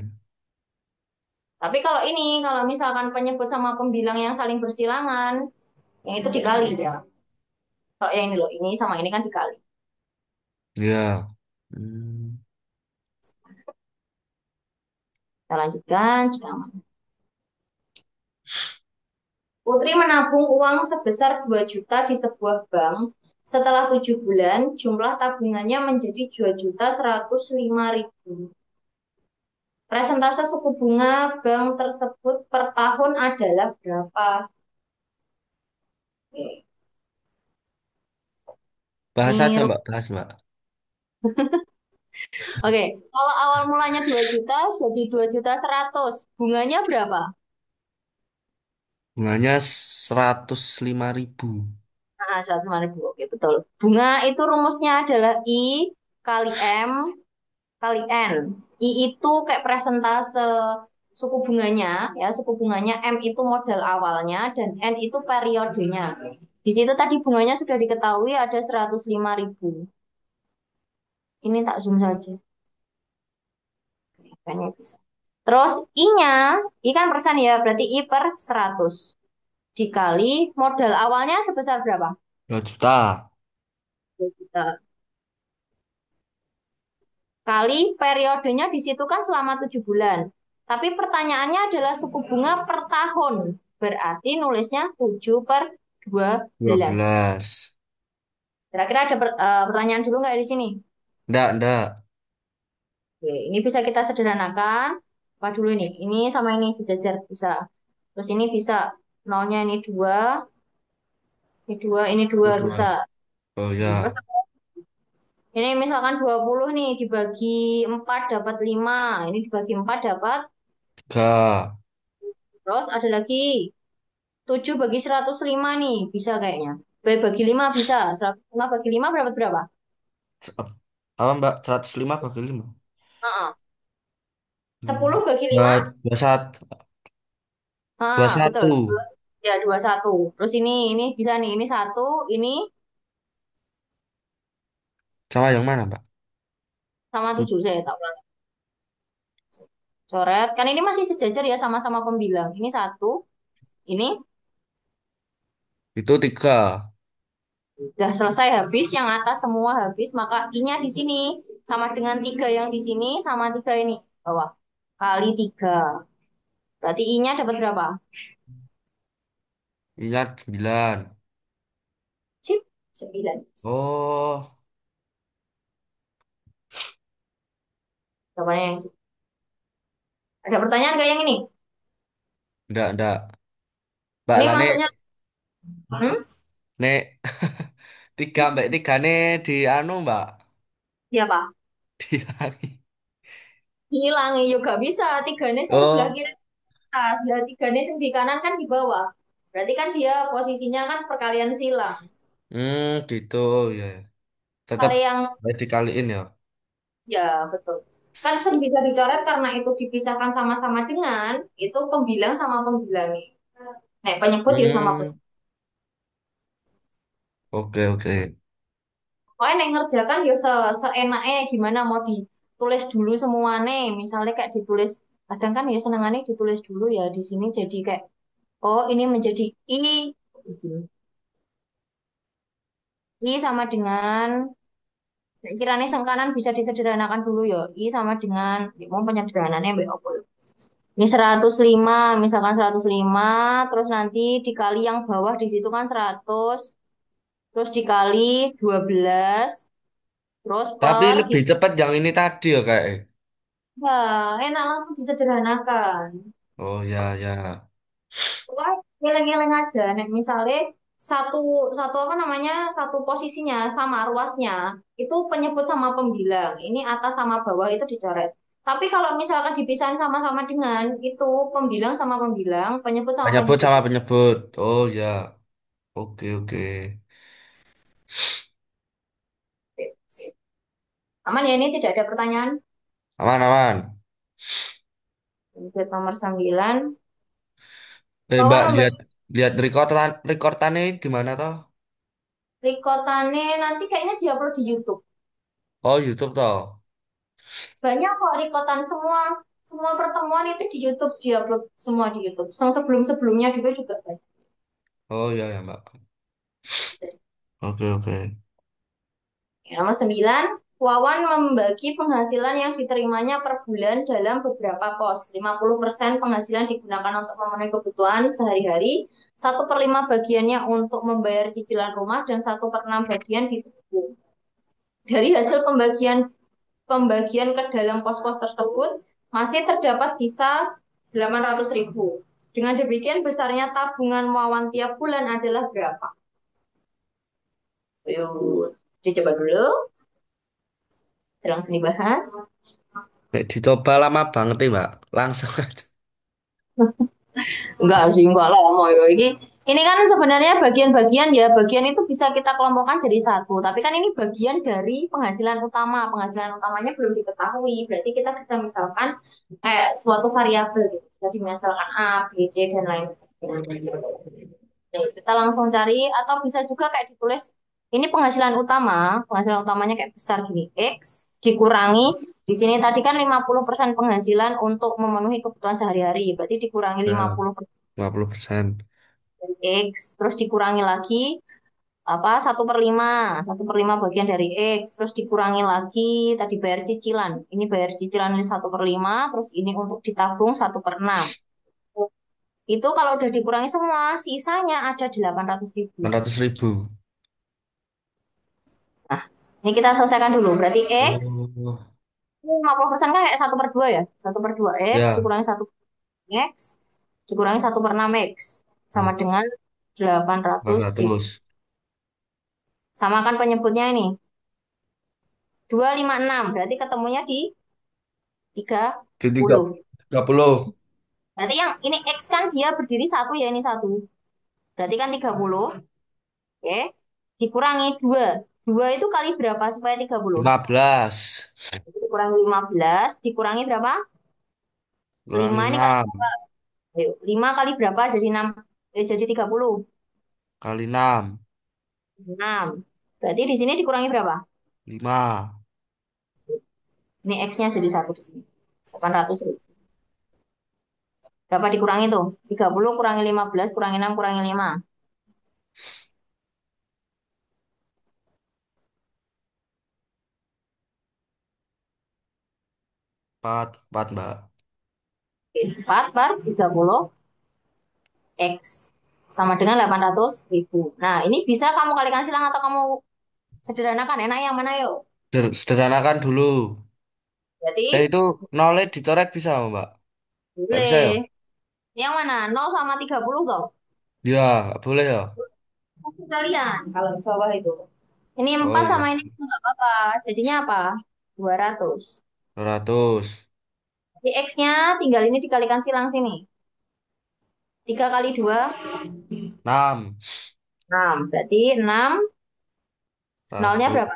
Speaker 1: Tapi kalau ini, kalau misalkan penyebut sama pembilang yang saling bersilangan, yang itu dikali ya. Kalau yang ini loh, ini sama ini kan dikali.
Speaker 2: Ya. Hmm.
Speaker 1: Kita lanjutkan. Jika aman. Putri menabung uang sebesar 2 juta di sebuah bank. Setelah 7 bulan, jumlah tabungannya menjadi 2.105.000. Presentase suku bunga bank tersebut per tahun adalah berapa? Oke.
Speaker 2: Bahas
Speaker 1: Ini,
Speaker 2: aja, Mbak. Bahas, Mbak.
Speaker 1: oke. Kalau awal mulanya 2 juta, jadi 2.100.000. Bunganya berapa?
Speaker 2: Bunganya 105.000.
Speaker 1: Nah, 105.000. Oke, betul. Bunga itu rumusnya adalah I kali M kali N. I itu kayak presentase suku bunganya, ya suku bunganya. M itu modal awalnya, dan N itu periodenya. Di situ tadi bunganya sudah diketahui ada 105.000. Ini tak zoom saja. Kayaknya bisa. Terus I-nya, I kan persen ya, berarti I per 100. Dikali modal awalnya sebesar berapa?
Speaker 2: 2 juta.
Speaker 1: 2 juta. Kali periodenya di situ kan selama 7 bulan. Tapi pertanyaannya adalah suku bunga per tahun. Berarti nulisnya 7 per dua
Speaker 2: dua
Speaker 1: belas.
Speaker 2: belas.
Speaker 1: Kira-kira ada pertanyaan dulu nggak di sini?
Speaker 2: Enggak.
Speaker 1: Oke, ini bisa kita sederhanakan. Apa dulu ini? Ini sama ini sejajar bisa. Terus ini bisa nolnya ini 2, ini 2
Speaker 2: Dua.
Speaker 1: bisa.
Speaker 2: Oh,
Speaker 1: Terus
Speaker 2: ya.
Speaker 1: ini misalkan 20 nih dibagi 4 dapat 5. Ini dibagi 4 dapat.
Speaker 2: 3.
Speaker 1: Terus ada lagi 7 bagi 105 nih, bisa kayaknya. Bagi 5 bisa. 105 bagi 5 berapa berapa?
Speaker 2: Apa, Mbak? 105 bagi 5.
Speaker 1: Heeh.
Speaker 2: Hmm.
Speaker 1: 10 bagi 5.
Speaker 2: 21. dua
Speaker 1: Ah, betul.
Speaker 2: satu
Speaker 1: Ya, 21. Terus ini bisa nih, ini satu, ini
Speaker 2: Sama yang mana, Mbak?
Speaker 1: sama 7 saya tak ulang. Coret. Kan ini masih sejajar ya sama-sama pembilang. Ini satu, ini
Speaker 2: Itu 3.
Speaker 1: udah selesai habis, yang atas semua habis, maka I-nya di sini sama dengan 3 yang di sini sama 3 ini bawah. Kali 3. Berarti I-nya dapat berapa?
Speaker 2: Ingat 9.
Speaker 1: Sip, 9.
Speaker 2: Oh,
Speaker 1: Jawabannya yang ada pertanyaan kayak yang ini?
Speaker 2: enggak. Mbak
Speaker 1: Ini
Speaker 2: Lane,
Speaker 1: maksudnya, hmm?
Speaker 2: nek 3 mbak 3 nih di anu, Mbak.
Speaker 1: Siapa?
Speaker 2: Dihilangi.
Speaker 1: Hilangi juga bisa. Tiga nih sing sebelah
Speaker 2: Oh,
Speaker 1: kiri atas, sebelah tiga nih sing di kanan kan di bawah. Berarti kan dia posisinya kan perkalian silang.
Speaker 2: gitu ya. Tetap
Speaker 1: Kali yang
Speaker 2: dikaliin ya.
Speaker 1: ya betul. Kan bisa dicoret karena itu dipisahkan sama-sama dengan itu pembilang sama pembilangi. Nah, penyebut ya sama
Speaker 2: Hmm,
Speaker 1: penyebut.
Speaker 2: oke oke.
Speaker 1: Pokoknya nek ngerjakan ya seenaknya gimana mau ditulis dulu semuanya. Misalnya kayak ditulis, kadang kan ya senengannya ditulis dulu ya di sini jadi kayak oh ini menjadi gini. I sama dengan nek kiranya sengkanan bisa disederhanakan dulu ya. I sama dengan ya, mau penyederhanaannya mbak apa ya? Ini 105, misalkan 105, terus nanti dikali yang bawah di situ kan 100, terus dikali 12, terus
Speaker 2: Tapi
Speaker 1: per
Speaker 2: lebih
Speaker 1: gitu.
Speaker 2: cepat yang ini tadi ya kayak.
Speaker 1: Wah, enak langsung disederhanakan.
Speaker 2: Oh ya ya.
Speaker 1: Wah, ngeleng-ngeleng aja. Nih, misalnya satu satu apa namanya satu posisinya sama ruasnya itu penyebut sama pembilang. Ini atas sama bawah itu dicoret. Tapi kalau misalkan dipisahin sama-sama dengan itu pembilang sama pembilang, penyebut sama
Speaker 2: Penyebut
Speaker 1: penyebut.
Speaker 2: sama penyebut. Oh ya. Oke oke.
Speaker 1: Aman ya ini tidak ada pertanyaan.
Speaker 2: Aman aman.
Speaker 1: Lanjut nomor 9.
Speaker 2: Mbak
Speaker 1: Wawan
Speaker 2: lihat
Speaker 1: membagi
Speaker 2: lihat rekordannya di mana toh?
Speaker 1: rekotannya nanti kayaknya diupload di YouTube.
Speaker 2: Oh YouTube toh.
Speaker 1: Banyak kok rekotan semua semua pertemuan itu di YouTube diupload semua di YouTube. Yang sebelum-sebelumnya juga banyak.
Speaker 2: Oh ya ya Mbak. Oke oke.
Speaker 1: Nomor 9, Wawan membagi penghasilan yang diterimanya per bulan dalam beberapa pos. 50% penghasilan digunakan untuk memenuhi kebutuhan sehari-hari, 1/5 bagiannya untuk membayar cicilan rumah, dan 1/6 bagian ditabung. Dari hasil pembagian pembagian ke dalam pos-pos tersebut, masih terdapat sisa 800.000. Dengan demikian, besarnya tabungan Wawan tiap bulan adalah berapa? Yuk, dicoba dulu. Langsung dibahas.
Speaker 2: Nek dicoba lama banget ya Mbak. Langsung aja.
Speaker 1: Enggak sih, enggak lama ya. Ini kan sebenarnya bagian-bagian ya, bagian itu bisa kita kelompokkan jadi satu. Tapi kan ini bagian dari penghasilan utama. Penghasilan utamanya belum diketahui. Berarti kita bisa misalkan kayak suatu variabel gitu. Jadi misalkan A, B, C, dan lain sebagainya. Nah, kita langsung cari atau bisa juga kayak ditulis ini penghasilan utama, penghasilan utamanya kayak besar gini, X dikurangi di sini tadi kan 50% penghasilan untuk memenuhi kebutuhan sehari-hari, berarti dikurangi
Speaker 2: Ya,
Speaker 1: 50%
Speaker 2: 50%.
Speaker 1: dari X, terus dikurangi lagi apa 1/5, 1/5 bagian dari X, terus dikurangi lagi tadi bayar cicilan, ini bayar cicilan ini 1/5, terus ini untuk ditabung 1/6. Itu kalau udah dikurangi semua, sisanya ada 800.000.
Speaker 2: 600.000.
Speaker 1: Nah, ini kita selesaikan dulu. Berarti X,
Speaker 2: Oh,
Speaker 1: 50% kan kayak 1/2 ya. 1/2 X
Speaker 2: ya,
Speaker 1: dikurangi 1 X dikurangi 1/6 X. Sama
Speaker 2: hmm,
Speaker 1: dengan 800.000.
Speaker 2: 400.
Speaker 1: Sama kan penyebutnya ini. 256. Berarti ketemunya di tiga
Speaker 2: Di tiga
Speaker 1: puluh.
Speaker 2: 30.
Speaker 1: Berarti yang ini X kan dia berdiri satu ya ini satu. Berarti kan 30. Oke. Dikurangi 2. 2 itu kali berapa supaya 30?
Speaker 2: 15.
Speaker 1: Dikurangi 15. Dikurangi berapa?
Speaker 2: Kurangi
Speaker 1: 5 ini kali
Speaker 2: 6.
Speaker 1: berapa? Ayo, 5 kali berapa jadi 6? Jadi 30.
Speaker 2: Kali 6.
Speaker 1: 6. Berarti di sini dikurangi berapa?
Speaker 2: 5.
Speaker 1: Ini X-nya jadi satu di sini. 800.000. Berapa dikurangi tuh? 30 kurangi 15 kurangi 6 kurangi 5.
Speaker 2: 4 Mbak.
Speaker 1: 4 per 30 X. Sama dengan 800.000. Nah, ini bisa kamu kalikan silang atau kamu sederhanakan. Enak yang mana yuk?
Speaker 2: Sederhanakan dulu.
Speaker 1: Berarti
Speaker 2: Itu nolnya dicoret bisa Mbak? Nggak bisa ya?
Speaker 1: boleh. Yang mana? 0 sama 30 toh?
Speaker 2: Ya, nggak boleh ya?
Speaker 1: Kalian kalau di bawah itu. Ini
Speaker 2: Oh
Speaker 1: 4
Speaker 2: iya.
Speaker 1: sama ini nggak apa-apa. Jadinya apa? 200.
Speaker 2: 200.
Speaker 1: Di X-nya tinggal ini dikalikan silang sini. 3 kali 2,
Speaker 2: 6.
Speaker 1: 6. Berarti 6, nolnya
Speaker 2: 100.
Speaker 1: berapa?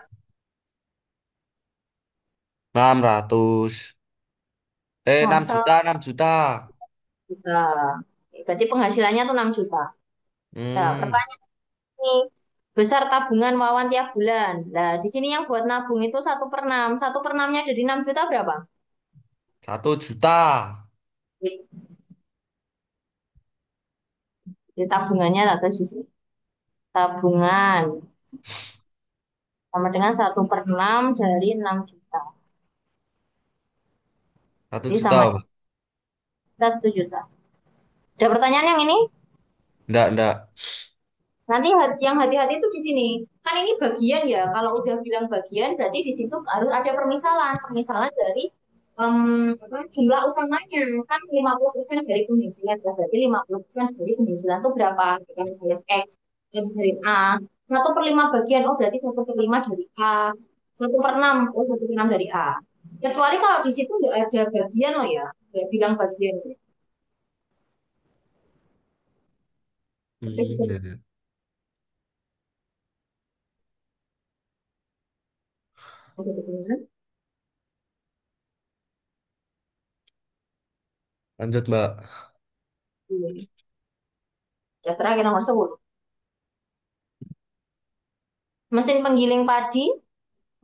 Speaker 2: 600. 6
Speaker 1: Masa
Speaker 2: juta, 6 juta.
Speaker 1: juta. Berarti penghasilannya tuh 6 juta. Nah,
Speaker 2: Hmm,
Speaker 1: pertanyaan ini, besar tabungan Wawan tiap bulan. Nah, di sini yang buat nabung itu 1/6. 1/6-nya dari 6 juta berapa?
Speaker 2: 1 juta.
Speaker 1: Di tabungannya tak tahu sih. Tabungan sama dengan 1/6 dari 6 juta.
Speaker 2: Satu
Speaker 1: Jadi
Speaker 2: juta,
Speaker 1: sama
Speaker 2: Mbak.
Speaker 1: 1 juta. Ada pertanyaan yang ini?
Speaker 2: Enggak.
Speaker 1: Nanti yang hati-hati itu di sini. Kan ini bagian ya. Kalau udah bilang bagian, berarti di situ harus ada permisalan. Permisalan dari jumlah utamanya. Kan 50% dari penghasilan. Ya, berarti 50% dari penghasilan itu berapa? Kita misalnya X, kita misalnya A. 1/5 bagian, oh berarti 1/5 dari A. 1/6, oh 1/6 dari A. Kecuali kalau di situ nggak ada bagian loh ya. Nggak bilang bagian. Tapi bisa
Speaker 2: Iya, iya.
Speaker 1: ada bagian.
Speaker 2: Lanjut, Mbak.
Speaker 1: Ya terakhir nomor 10. Mesin penggiling padi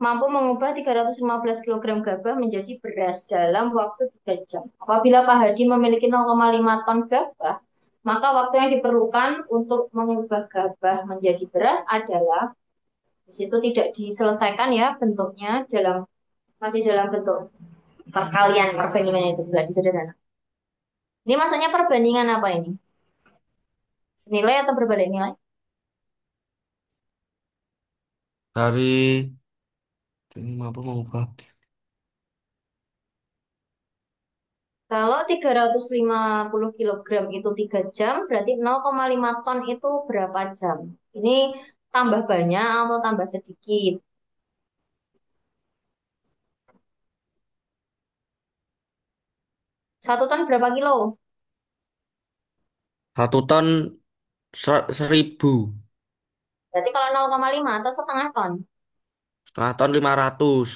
Speaker 1: mampu mengubah 315 kilogram gabah menjadi beras dalam waktu 3 jam. Apabila Pak Hadi memiliki 0,5 ton gabah, maka waktu yang diperlukan untuk mengubah gabah menjadi beras adalah, di situ tidak diselesaikan ya bentuknya, masih dalam bentuk perkalian perbandingannya itu enggak disederhana. Ini maksudnya perbandingan apa ini? Senilai atau berbalik nilai?
Speaker 2: Dari ini mampu mengubah.
Speaker 1: Kalau 350 kilogram itu 3 jam, berarti 0,5 ton itu berapa jam? Ini tambah banyak atau tambah sedikit? 1 ton berapa kilo?
Speaker 2: 1 ton 1.000.
Speaker 1: Berarti kalau 0,5 atau setengah ton.
Speaker 2: 1/2 ton 500.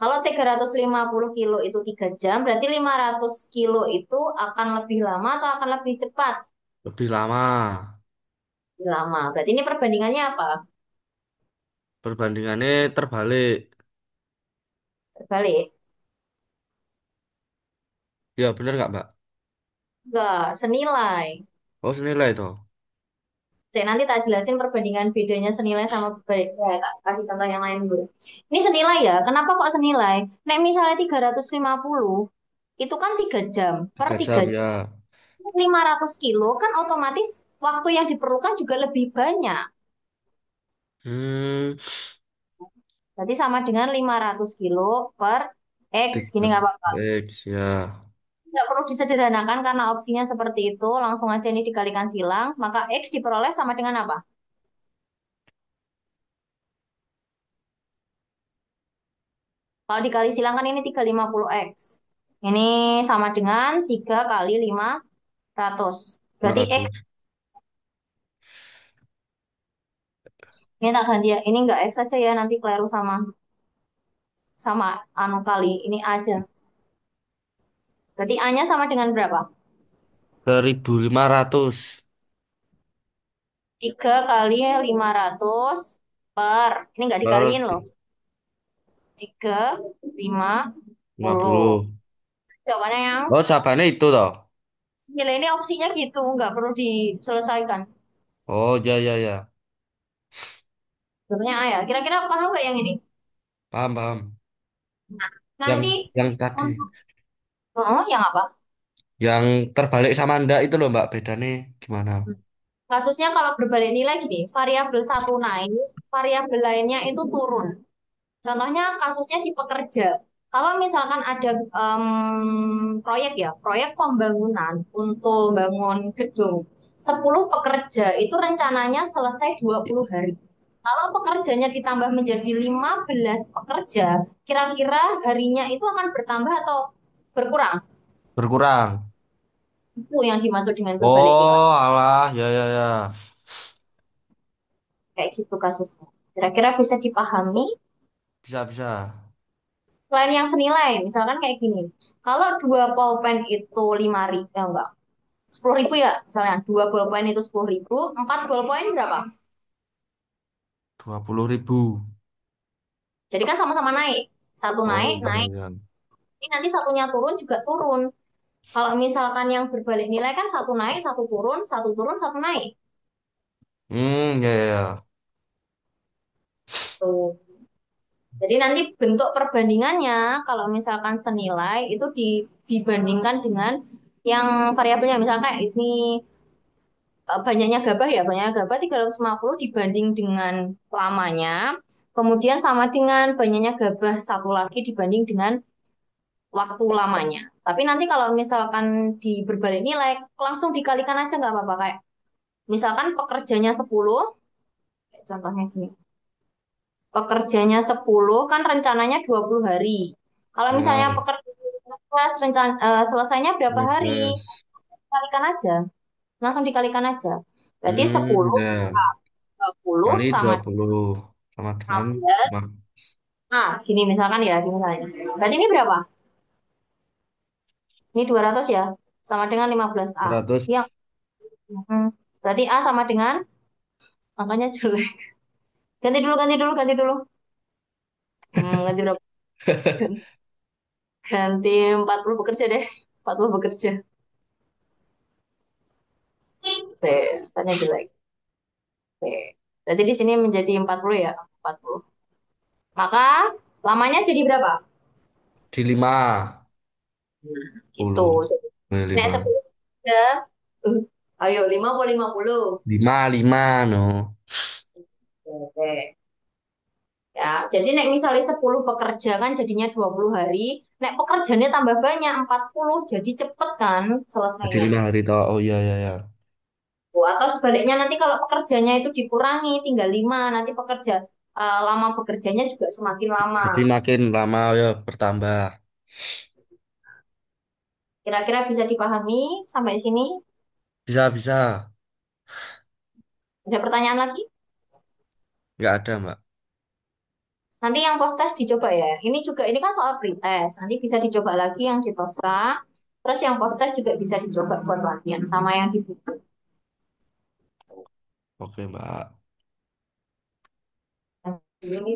Speaker 1: Kalau 350 kilo itu 3 jam, berarti 500 kilo itu akan lebih lama atau akan lebih cepat?
Speaker 2: Lebih lama.
Speaker 1: Lebih lama. Berarti ini perbandingannya apa?
Speaker 2: Perbandingannya terbalik.
Speaker 1: Terbalik.
Speaker 2: Ya, bener nggak, Mbak?
Speaker 1: Enggak, senilai.
Speaker 2: Oh, senilai toh.
Speaker 1: Saya nanti tak jelasin perbandingan bedanya senilai sama berbalik. Ya, tak kasih contoh yang lain dulu. Ini senilai ya. Kenapa kok senilai? Nek misalnya 350 itu kan 3 jam. Per
Speaker 2: 3
Speaker 1: 3
Speaker 2: jam
Speaker 1: jam
Speaker 2: ya.
Speaker 1: 500 kilo kan otomatis waktu yang diperlukan juga lebih banyak.
Speaker 2: Hmm,
Speaker 1: Berarti sama dengan 500 kilo per X. Gini
Speaker 2: 3
Speaker 1: nggak apa-apa.
Speaker 2: X ya.
Speaker 1: Nggak perlu disederhanakan karena opsinya seperti itu. Langsung aja ini dikalikan silang. Maka X diperoleh sama dengan apa? Kalau dikali silang kan ini 350X. Ini sama dengan 3 kali 500. Berarti X,
Speaker 2: 500.
Speaker 1: ini tak ganti ya. Ini enggak X aja ya, nanti keliru sama sama anu kali. Ini A aja. Berarti A-nya sama dengan berapa?
Speaker 2: 1.500
Speaker 1: 3 kali 500 per, ini enggak
Speaker 2: per
Speaker 1: dikaliin loh. 3, 5,
Speaker 2: lima
Speaker 1: 10.
Speaker 2: puluh
Speaker 1: Jawabannya yang
Speaker 2: Oh, jawabannya itu toh.
Speaker 1: nilai ini opsinya gitu, enggak perlu diselesaikan.
Speaker 2: Oh, ya.
Speaker 1: Sebenarnya A ya. Kira-kira paham nggak yang ini?
Speaker 2: Paham.
Speaker 1: Nah,
Speaker 2: Yang
Speaker 1: nanti
Speaker 2: yang tadi,
Speaker 1: untuk, oh, yang apa?
Speaker 2: yang terbalik sama ndak itu loh, Mbak. Bedanya gimana?
Speaker 1: Kasusnya kalau berbalik nilai gini, variabel satu naik, variabel lainnya itu turun. Contohnya kasusnya di pekerja. Kalau misalkan ada proyek ya, proyek pembangunan untuk bangun gedung, 10 pekerja itu rencananya selesai 20 hari. Kalau pekerjanya ditambah menjadi 15 pekerja, kira-kira harinya itu akan bertambah atau berkurang?
Speaker 2: Berkurang.
Speaker 1: Itu yang dimaksud dengan berbalik nilai.
Speaker 2: Oh, alah, ya.
Speaker 1: Kayak gitu kasusnya. Kira-kira bisa dipahami?
Speaker 2: Bisa.
Speaker 1: selain yang senilai, misalkan kayak gini. Kalau dua pulpen itu 5.000, ya enggak, 10.000 ya, misalnya dua pulpen itu 10.000, empat pulpen berapa?
Speaker 2: 20.000.
Speaker 1: Jadi kan sama-sama naik. Satu
Speaker 2: Oh
Speaker 1: naik,
Speaker 2: iya,
Speaker 1: naik.
Speaker 2: iya.
Speaker 1: Ini nanti satunya turun juga turun. Kalau misalkan yang berbalik nilai kan satu naik, satu turun, satu turun, satu naik.
Speaker 2: Ya, ya, ya.
Speaker 1: Tuh. Jadi nanti bentuk perbandingannya kalau misalkan senilai itu dibandingkan dengan yang variabelnya. Misalkan kayak ini banyaknya gabah ya, banyaknya gabah 350 dibanding dengan lamanya. Kemudian sama dengan banyaknya gabah satu lagi dibanding dengan waktu lamanya. Tapi nanti kalau misalkan di berbalik nilai, langsung dikalikan aja nggak apa-apa. Kayak misalkan pekerjanya 10, kayak contohnya gini. Pekerjanya 10 kan rencananya 20 hari. Kalau misalnya
Speaker 2: Nah,
Speaker 1: pekerjaan selesainya berapa hari?
Speaker 2: 15.
Speaker 1: Kalikan aja. Langsung dikalikan aja. Berarti 10
Speaker 2: Ya.
Speaker 1: 20
Speaker 2: Kali
Speaker 1: sama
Speaker 2: 20 sama dengan
Speaker 1: 15.
Speaker 2: lima
Speaker 1: Nah, gini misalkan ya, gini misalnya. Berarti ini berapa? Ini 200 ya. Sama dengan 15A.
Speaker 2: ratus.
Speaker 1: Yang berarti A sama dengan angkanya jelek. Ganti dulu, ganti dulu, ganti dulu. Ganti berapa? Ganti 40 bekerja deh. 40 bekerja. Angkanya jelek. Oke. Berarti di sini menjadi 40 ya. 40. Maka lamanya jadi berapa?
Speaker 2: Di 5
Speaker 1: Gitu.
Speaker 2: 10.
Speaker 1: Jadi, nek
Speaker 2: 5.
Speaker 1: 10 ya. Uh, Ayo 5 atau 50?
Speaker 2: 5 no.
Speaker 1: Oke. Ya, jadi nek misalnya 10 pekerja kan jadinya 20 hari. Nek pekerjaannya tambah banyak 40 jadi cepet kan
Speaker 2: Jadi
Speaker 1: selesainya.
Speaker 2: 5 hari toh. Oh iya, iya, ya.
Speaker 1: Atau sebaliknya nanti kalau pekerjanya itu dikurangi tinggal 5 nanti lama bekerjanya juga semakin lama.
Speaker 2: Jadi makin lama ya bertambah.
Speaker 1: Kira-kira bisa dipahami sampai sini?
Speaker 2: Bisa, bisa.
Speaker 1: Ada pertanyaan lagi?
Speaker 2: Nggak ada, Mbak.
Speaker 1: Nanti yang post test dicoba ya. Ini juga ini kan soal pretest. Nanti bisa dicoba lagi yang di Tosta. Terus yang post test juga bisa dicoba buat latihan sama yang di buku.
Speaker 2: Oke, Mbak.
Speaker 1: Ini